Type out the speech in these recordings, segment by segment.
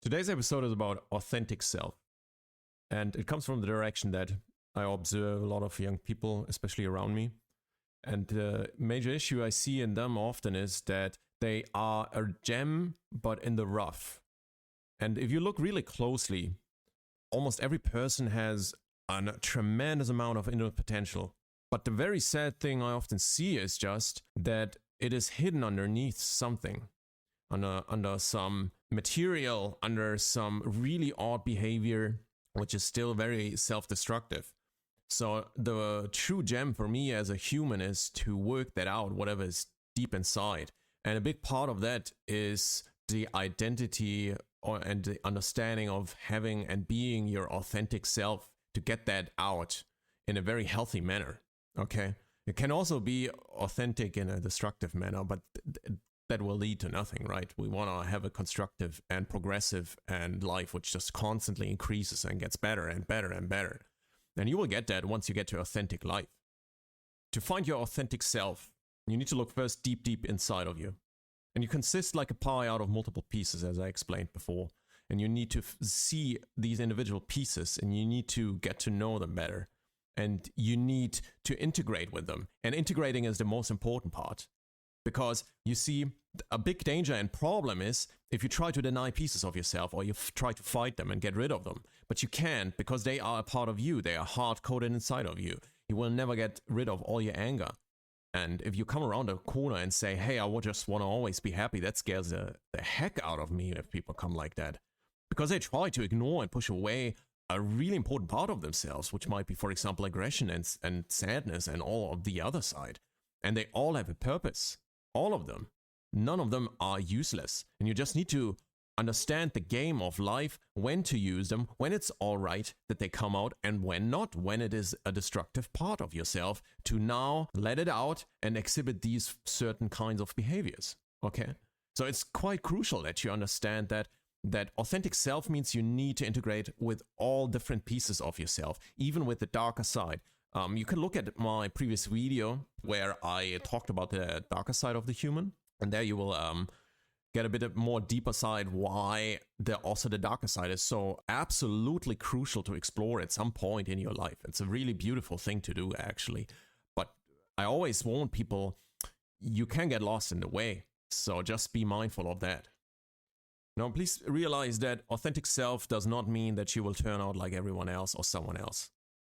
Today's episode is about authentic self, and it comes from the direction that I observe a lot of young people, especially around me. And the major issue I see in them often is that they are a gem, but in the rough. And if you look really closely, almost every person has a tremendous amount of inner potential. But the very sad thing I often see is just that it is hidden underneath something, under some material, under some really odd behavior, which is still very self-destructive. So the true gem for me as a human is to work that out, whatever is deep inside. And a big part of that is the identity and the understanding of having and being your authentic self, to get that out in a very healthy manner. Okay, it can also be authentic in a destructive manner, but that will lead to nothing, right? We want to have a constructive and progressive and life which just constantly increases and gets better and better and better. And you will get that once you get to authentic life. To find your authentic self, you need to look first deep inside of you. And you consist like a pie out of multiple pieces, as I explained before. And you need to see these individual pieces, and you need to get to know them better. And you need to integrate with them. And integrating is the most important part. Because you see, a big danger and problem is if you try to deny pieces of yourself, or you try to fight them and get rid of them. But you can't, because they are a part of you. They are hard-coded inside of you. You will never get rid of all your anger. And if you come around a corner and say, hey, I just want to always be happy, that scares the heck out of me if people come like that. Because they try to ignore and push away a really important part of themselves, which might be, for example, aggression and sadness and all of the other side. And they all have a purpose. All of them. None of them are useless. And you just need to understand the game of life, when to use them, when it's all right that they come out, and when not, when it is a destructive part of yourself, to now let it out and exhibit these certain kinds of behaviors. Okay? So it's quite crucial that you understand that authentic self means you need to integrate with all different pieces of yourself, even with the darker side. You can look at my previous video where I talked about the darker side of the human, and there you will get a bit more deeper side why also the darker side is so absolutely crucial to explore at some point in your life. It's a really beautiful thing to do, actually. But I always warn people, you can get lost in the way, so just be mindful of that. Now, please realize that authentic self does not mean that you will turn out like everyone else or someone else.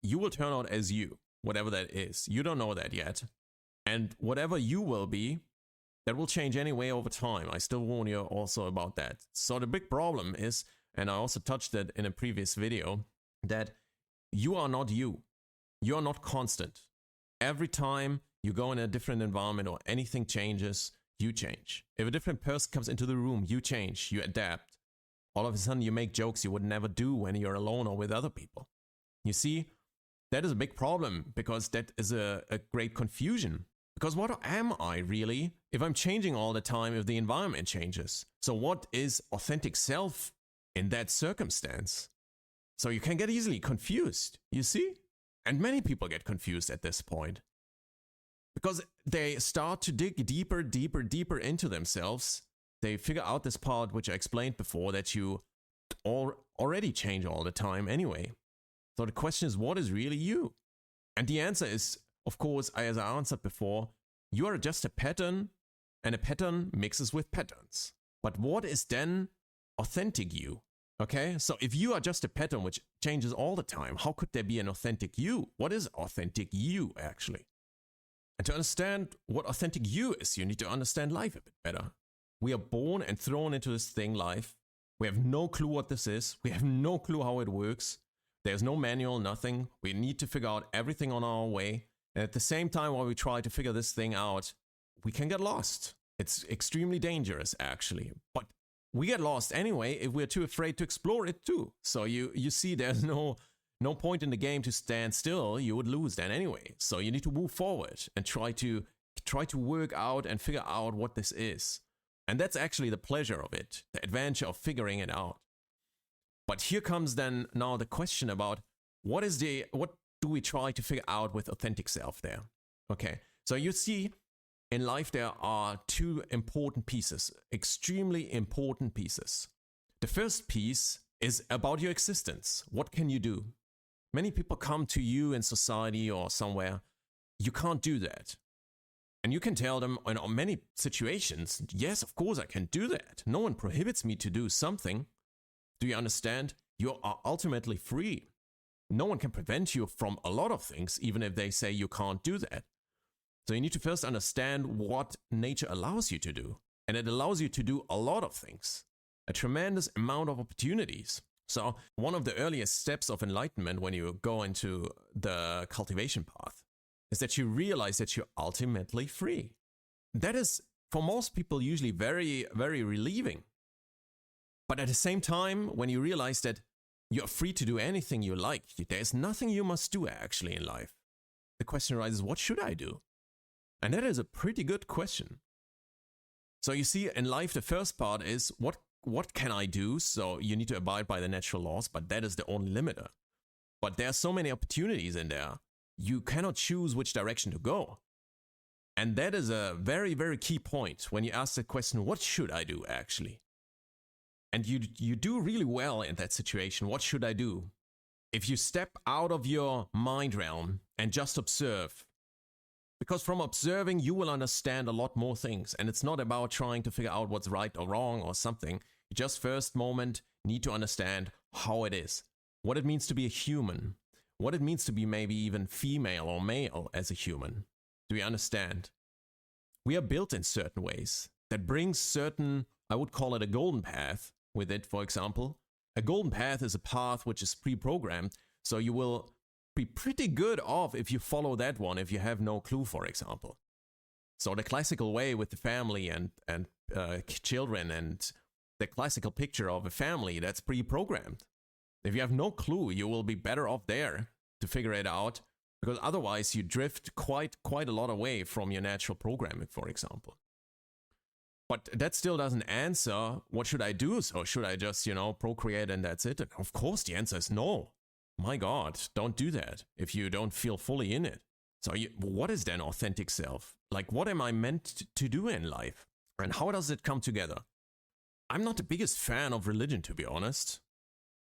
You will turn out as you, whatever that is. You don't know that yet. And whatever you will be, that will change anyway over time. I still warn you also about that. So the big problem is, and I also touched it in a previous video, that you are not you. You are not constant. Every time you go in a different environment or anything changes, you change. If a different person comes into the room, you change, you adapt. All of a sudden you make jokes you would never do when you're alone or with other people. You see, that is a big problem, because that is a great confusion. Because what am I really if I'm changing all the time, if the environment changes? So what is authentic self in that circumstance? So you can get easily confused, you see? And many people get confused at this point. Because they start to dig deeper into themselves. They figure out this part which I explained before, that you already change all the time anyway. So the question is, what is really you? And the answer is, of course, as I answered before, you are just a pattern, and a pattern mixes with patterns. But what is then authentic you? Okay, so if you are just a pattern which changes all the time, how could there be an authentic you? What is authentic you, actually? And to understand what authentic you is, you need to understand life a bit better. We are born and thrown into this thing, life. We have no clue what this is. We have no clue how it works. There's no manual, nothing. We need to figure out everything on our way. And at the same time, while we try to figure this thing out, we can get lost. It's extremely dangerous, actually. But we get lost anyway if we're too afraid to explore it too. So you see, there's no point in the game to stand still. You would lose then anyway. So you need to move forward and try to work out and figure out what this is. And that's actually the pleasure of it, the adventure of figuring it out. But here comes then now the question about what do we try to figure out with authentic self there? Okay, so you see, in life there are two important pieces, extremely important pieces. The first piece is about your existence. What can you do? Many people come to you in society or somewhere. You can't do that. And you can tell them in many situations, yes, of course I can do that. No one prohibits me to do something. Do you understand? You are ultimately free. No one can prevent you from a lot of things, even if they say you can't do that. So you need to first understand what nature allows you to do. And it allows you to do a lot of things, a tremendous amount of opportunities. So one of the earliest steps of enlightenment when you go into the cultivation path is that you realize that you're ultimately free. That is, for most people, usually very, very relieving. But at the same time, when you realize that you're free to do anything you like, there's nothing you must do actually in life. The question arises, what should I do? And that is a pretty good question. So you see, in life, the first part is, what can I do? So you need to abide by the natural laws, but that is the only limiter. But there are so many opportunities in there. You cannot choose which direction to go. And that is a very, very key point when you ask the question, what should I do actually? And you do really well in that situation. What should I do? If you step out of your mind realm and just observe, because from observing, you will understand a lot more things. And it's not about trying to figure out what's right or wrong or something. You just first moment need to understand how it is, what it means to be a human, what it means to be maybe even female or male as a human. Do you understand? We are built in certain ways that brings certain, I would call it a golden path with it, for example. A golden path is a path which is pre-programmed, so you will be pretty good off if you follow that one, if you have no clue, for example. So the classical way with the family and children and the classical picture of a family, that's pre-programmed. If you have no clue, you will be better off there to figure it out, because otherwise you drift quite a lot away from your natural programming, for example. But that still doesn't answer, what should I do? So should I just, procreate and that's it? And of course the answer is no. My God, don't do that if you don't feel fully in it. So what is then authentic self? Like, what am I meant to do in life? And how does it come together? I'm not the biggest fan of religion, to be honest.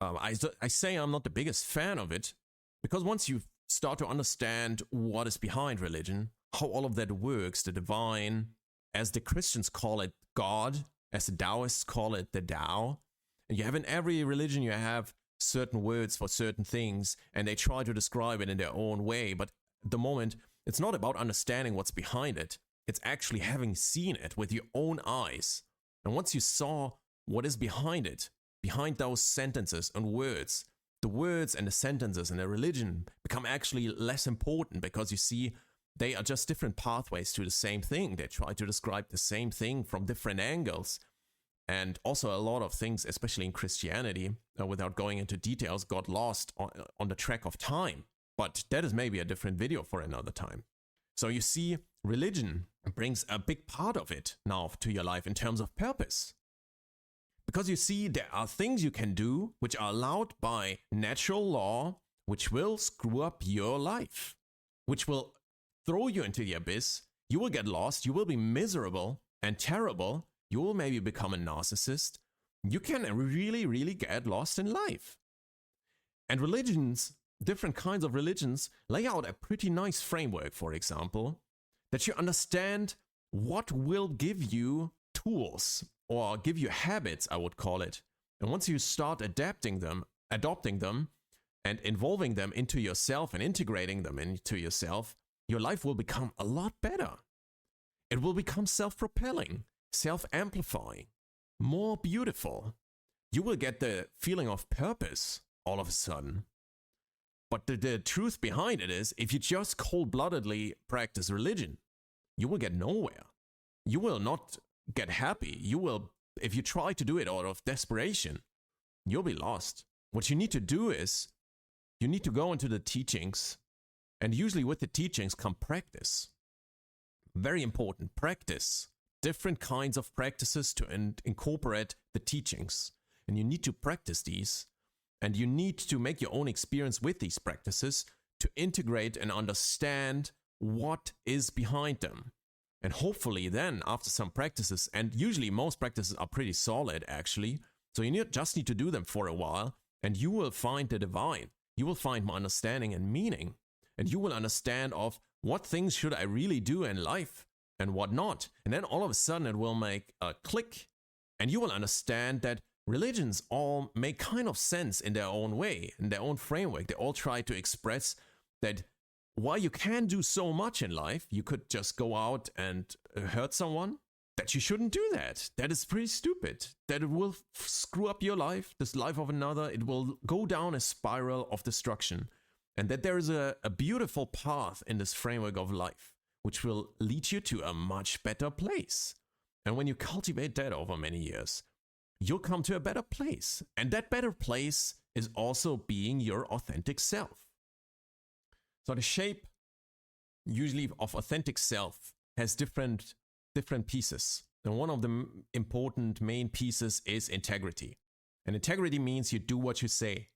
I say I'm not the biggest fan of it because once you start to understand what is behind religion, how all of that works, the divine, as the Christians call it, God, as the Taoists call it, the Tao. And you have in every religion, you have certain words for certain things, and they try to describe it in their own way. But at the moment, it's not about understanding what's behind it. It's actually having seen it with your own eyes. And once you saw what is behind it, behind those sentences and words, the words and the sentences and the religion become actually less important because you see they are just different pathways to the same thing. They try to describe the same thing from different angles. And also a lot of things, especially in Christianity, without going into details, got lost on the track of time. But that is maybe a different video for another time. So you see, religion brings a big part of it now to your life in terms of purpose. Because you see, there are things you can do which are allowed by natural law, which will screw up your life, which will throw you into the abyss. You will get lost. You will be miserable and terrible. You will maybe become a narcissist. You can really, really get lost in life. And religions, different kinds of religions, lay out a pretty nice framework, for example, that you understand what will give you tools or give you habits, I would call it. And once you start adopting them, and involving them into yourself and integrating them into yourself, your life will become a lot better. It will become self-propelling, self-amplifying, more beautiful. You will get the feeling of purpose all of a sudden. But the truth behind it is, if you just cold-bloodedly practice religion, you will get nowhere. You will not get happy. You will, if you try to do it out of desperation, you'll be lost. What you need to do is, you need to go into the teachings, and usually with the teachings come practice. Very important, practice. Different kinds of practices to incorporate the teachings. And you need to practice these. And you need to make your own experience with these practices to integrate and understand what is behind them. And hopefully then, after some practices, and usually most practices are pretty solid actually, So you just need to do them for a while, and you will find the divine. You will find more understanding and meaning, and you will understand of what things should I really do in life and what not. And then all of a sudden it will make a click, and you will understand that religions all make kind of sense in their own way, in their own framework. They all try to express that while you can do so much in life, you could just go out and hurt someone, that you shouldn't do that. That is pretty stupid. That it will screw up your life, this life of another. It will go down a spiral of destruction. And that there is a beautiful path in this framework of life, which will lead you to a much better place. And when you cultivate that over many years, you'll come to a better place. And that better place is also being your authentic self. So the shape, usually of authentic self, has different pieces. And one of the important main pieces is integrity. And integrity means you do what you say.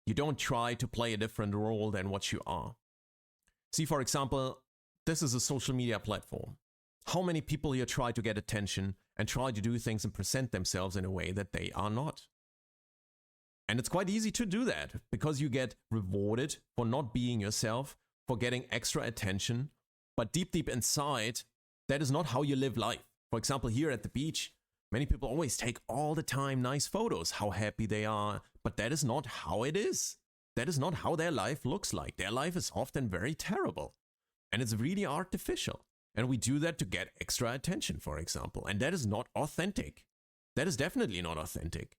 You don't try to play a different role than what you are. See, for example, this is a social media platform. How many people here try to get attention and try to do things and present themselves in a way that they are not? And it's quite easy to do that because you get rewarded for not being yourself, for getting extra attention. But deep inside, that is not how you live life. For example, here at the beach, many people always take all the time nice photos, how happy they are. But that is not how it is. That is not how their life looks like. Their life is often very terrible. And it's really artificial. And we do that to get extra attention, for example. And that is not authentic. That is definitely not authentic.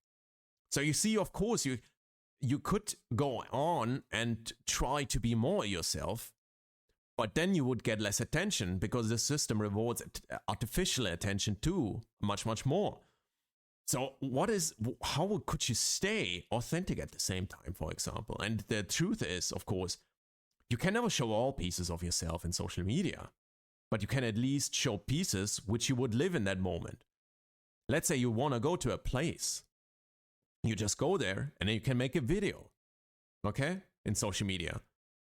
So you see, of course, you could go on and try to be more yourself, but then you would get less attention because the system rewards artificial attention too, much, much more. So how could you stay authentic at the same time, for example? And the truth is, of course, you can never show all pieces of yourself in social media, but you can at least show pieces which you would live in that moment. Let's say you want to go to a place. You just go there and then you can make a video, okay, in social media.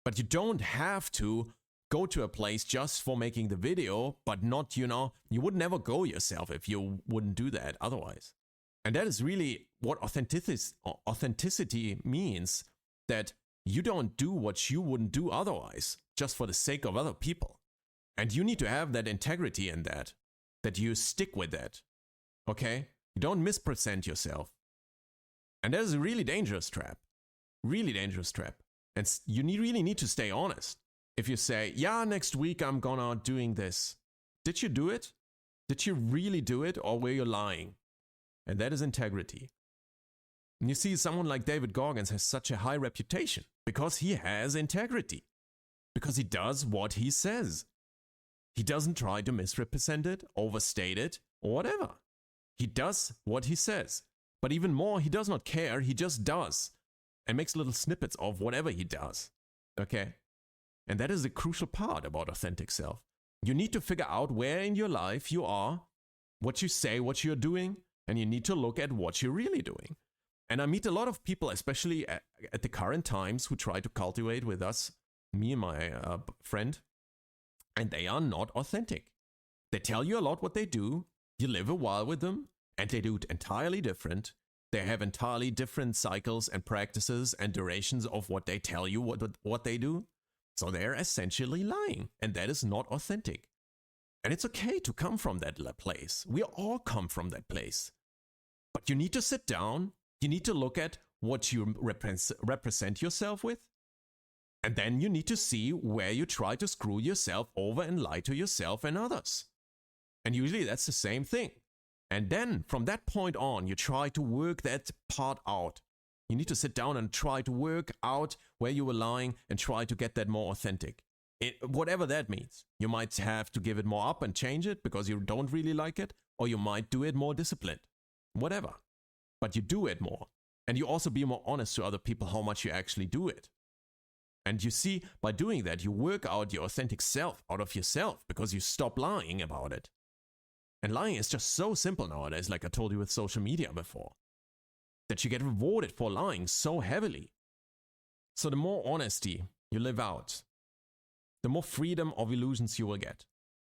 But you don't have to go to a place just for making the video, but not, you would never go yourself if you wouldn't do that otherwise. And that is really what authenticity means, that you don't do what you wouldn't do otherwise, just for the sake of other people. And you need to have that integrity in that you stick with that, okay? You don't mispresent yourself. And that is a really dangerous trap. Really dangerous trap. And you really need to stay honest. If you say, yeah, next week I'm gonna doing this. Did you do it? Did you really do it, or were you lying? And that is integrity. And you see, someone like David Goggins has such a high reputation because he has integrity. Because he does what he says. He doesn't try to misrepresent it, overstate it, or whatever. He does what he says. But even more, he does not care, he just does. And makes little snippets of whatever he does. Okay? And that is the crucial part about authentic self. You need to figure out where in your life you are, what you say, what you're doing, and you need to look at what you're really doing. And I meet a lot of people, especially at the current times, who try to cultivate with us, me and my friend, and they are not authentic. They tell you a lot what they do, you live a while with them, and they do it entirely different. They have entirely different cycles and practices and durations of what they tell you what they do. So they're essentially lying, and that is not authentic. And it's okay to come from that place. We all come from that place. But you need to sit down, you need to look at what you represent yourself with, and then you need to see where you try to screw yourself over and lie to yourself and others. And usually that's the same thing. And then from that point on, you try to work that part out. You need to sit down and try to work out where you were lying and try to get that more authentic. Whatever that means. You might have to give it more up and change it because you don't really like it, or you might do it more disciplined. Whatever. But you do it more. And you also be more honest to other people how much you actually do it. And you see, by doing that, you work out your authentic self out of yourself because you stop lying about it. And lying is just so simple nowadays, like I told you with social media before, that you get rewarded for lying so heavily. So the more honesty you live out, the more freedom of illusions you will get.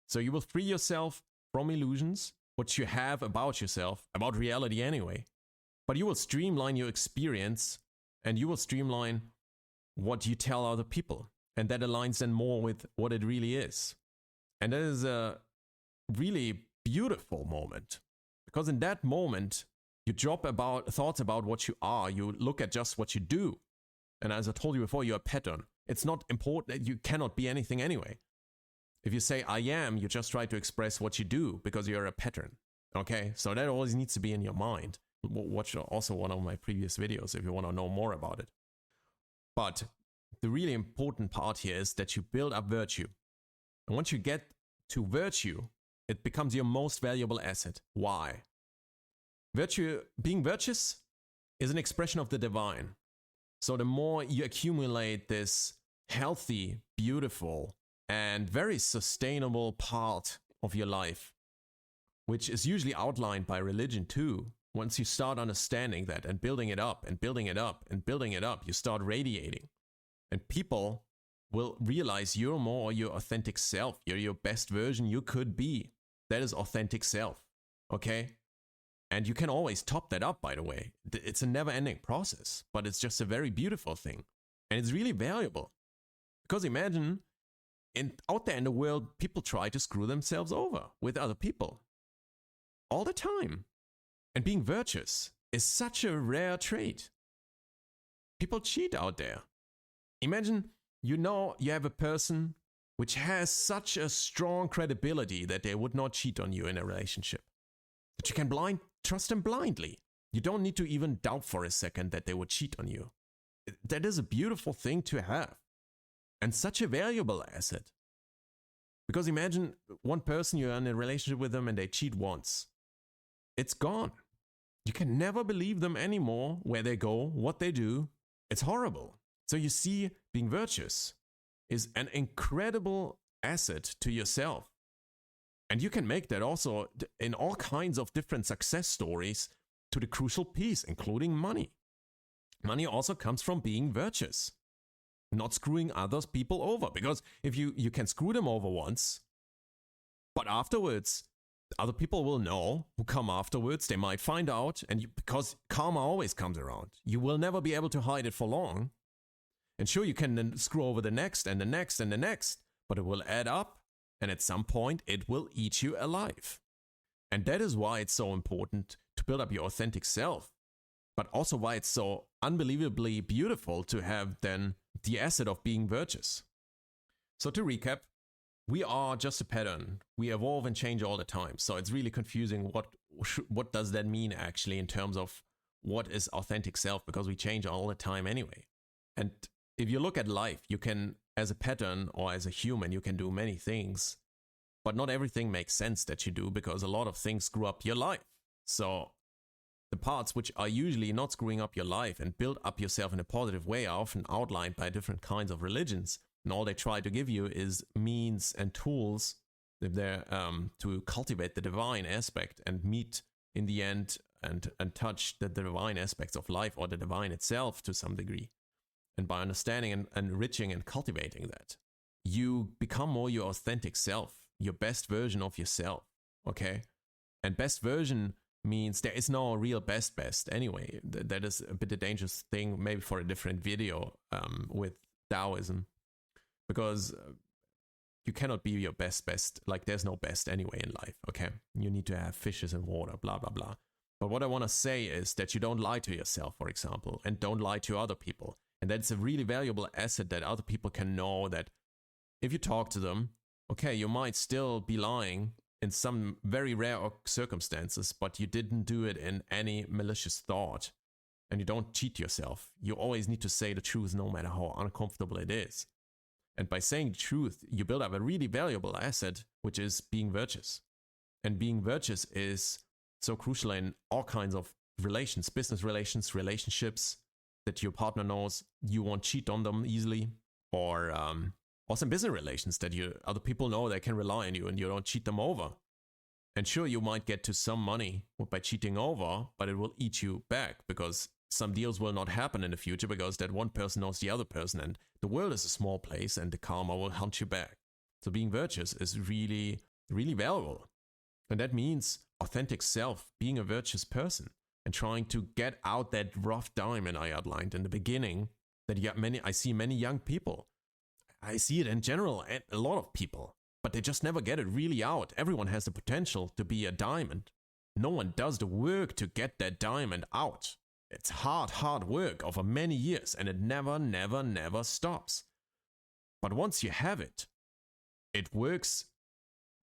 So you will free yourself from illusions, what you have about yourself, about reality anyway. But you will streamline your experience and you will streamline what you tell other people. And that aligns then more with what it really is. And that is a really beautiful moment. Because in that moment, you drop thoughts about what you are. You look at just what you do. And as I told you before, you're a pattern. It's not important. You cannot be anything anyway. If you say I am, you just try to express what you do because you're a pattern. Okay? So that always needs to be in your mind. Watch also one of my previous videos if you want to know more about it. But the really important part here is that you build up virtue. And once you get to virtue, it becomes your most valuable asset. Why? Virtue, being virtuous, is an expression of the divine. So the more you accumulate this healthy, beautiful, and very sustainable part of your life, which is usually outlined by religion too, once you start understanding that and building it up and building it up and building it up, you start radiating. And people will realize you're more your authentic self. You're your best version you could be. That is authentic self. Okay? And you can always top that up, by the way. It's a never-ending process, but it's just a very beautiful thing. And it's really valuable. Because imagine, out there in the world, people try to screw themselves over with other people. All the time. And being virtuous is such a rare trait. People cheat out there. Imagine, you have a person which has such a strong credibility that they would not cheat on you in a relationship. That you can trust them blindly. You don't need to even doubt for a second that they would cheat on you. That is a beautiful thing to have. And such a valuable asset. Because imagine one person, you're in a relationship with them and they cheat once. It's gone. You can never believe them anymore, where they go, what they do. It's horrible. So you see, being virtuous is an incredible asset to yourself. And you can make that also in all kinds of different success stories to the crucial piece, including money. Money also comes from being virtuous, not screwing other people over. Because if you can screw them over once, but afterwards, other people will know who come afterwards. They might find out, because karma always comes around. You will never be able to hide it for long. And sure, you can then screw over the next and the next and the next, but it will add up, and at some point, it will eat you alive. And that is why it's so important to build up your authentic self, but also why it's so unbelievably beautiful to have then the asset of being virtuous. So to recap, we are just a pattern. We evolve and change all the time. So it's really confusing what does that mean actually in terms of what is authentic self, because we change all the time anyway. And if you look at life, you can, as a pattern or as a human, you can do many things, but not everything makes sense that you do, because a lot of things screw up your life. So the parts which are usually not screwing up your life and build up yourself in a positive way are often outlined by different kinds of religions. And all they try to give you is means and tools to cultivate the divine aspect and meet in the end and touch the divine aspects of life, or the divine itself to some degree. And by understanding and enriching and cultivating that, you become more your authentic self, your best version of yourself, okay? And best version means there is no real best anyway. That is a bit a dangerous thing, maybe for a different video with Taoism. Because you cannot be your best. Like, there's no best anyway in life, okay? You need to have fishes in water, blah, blah, blah. But what I want to say is that you don't lie to yourself, for example, and don't lie to other people. And that's a really valuable asset, that other people can know that if you talk to them, okay, you might still be lying in some very rare circumstances, but you didn't do it in any malicious thought. And you don't cheat yourself. You always need to say the truth no matter how uncomfortable it is. And by saying the truth, you build up a really valuable asset, which is being virtuous. And being virtuous is so crucial in all kinds of relations, business relations, relationships, that your partner knows you won't cheat on them easily, or also in business relations, that other people know they can rely on you and you don't cheat them over. And sure, you might get to some money by cheating over, but it will eat you back, because some deals will not happen in the future because that one person knows the other person, and the world is a small place and the karma will hunt you back. So being virtuous is really, really valuable. And that means authentic self, being a virtuous person. and trying to get out that rough diamond I outlined in the beginning. That I see many young people. I see it in general, and a lot of people, but they just never get it really out. Everyone has the potential to be a diamond. No one does the work to get that diamond out. It's hard work over many years, and it never stops. But once you have it, it works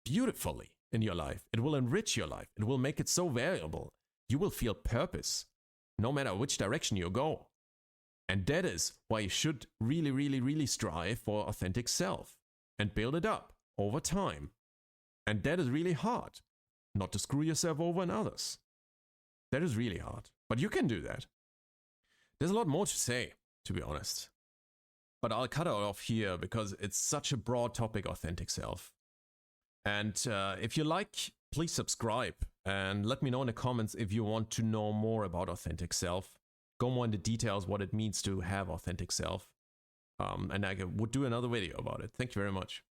beautifully in your life. It will enrich your life. It will make it so valuable. You will feel purpose, no matter which direction you go. And that is why you should really strive for authentic self and build it up over time. And that is really hard, not to screw yourself over and others. That is really hard, but you can do that. There's a lot more to say, to be honest. But I'll cut it off here because it's such a broad topic, authentic self. And if you like, please subscribe and let me know in the comments if you want to know more about authentic self. Go more into details what it means to have authentic self. And I would do another video about it. Thank you very much.